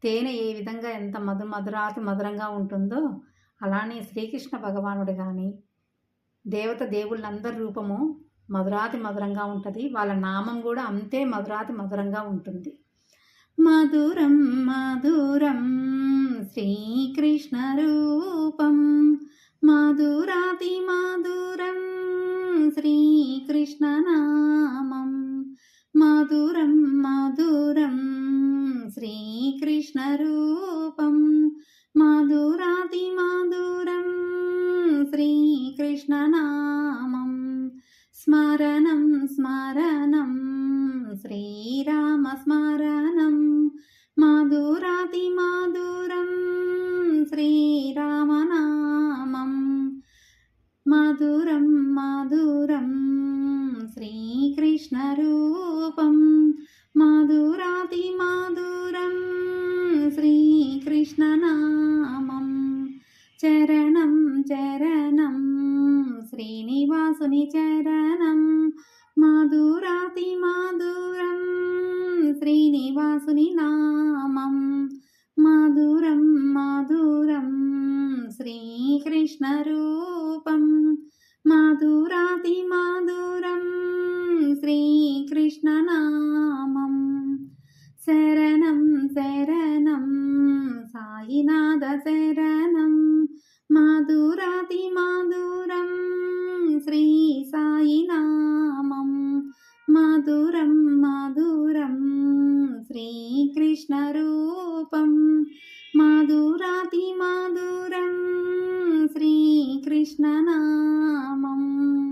తేనె ఏ విధంగా ఎంత మధురాతి మధురంగా ఉంటుందో, అలానే శ్రీకృష్ణ భగవానుడు గాని, దేవుళ్ళందరి రూపము మధురాతి మధురంగా ఉంటది. వాళ్ళ నామం గూడా అంతే మధురాతి మధురంగా ఉంటుంది. మధురం మధురం శ్రీకృష్ణ రూపం, మధురాతి మధురం శ్రీకృష్ణ నామం. మధురం మధురం శ్రీకృష్ణ రూపం, మధురాతి మధురం శ్రీకృష్ణ నామం. స్మరణం స్మరణం శ్రీరామ స్మరణం, మధురాతి మధురం శ్రీరామనామం. మధురం మధురం శ్రీకృష్ణ రూపం, మధురాతి మధురం శ్రీకృష్ణ నామం. చరణం చరణం శ్రీనివాసుని చరణం, మధురాతి మధురం శ్రీనివాసుని నామం. మధురం మధురం శ్రీకృష్ణ రూపం, మధురాతి మధురం శ్రీకృష్ణ నామం. శరణం శరణం సాయినాథ శరణం, మధురాతి మధురం శ్రీ సాయి నామం. మధురం మధురం శ్రీకృష్ణ రూపం, మధురాతి మధురం శ్రీకృష్ణ నామం.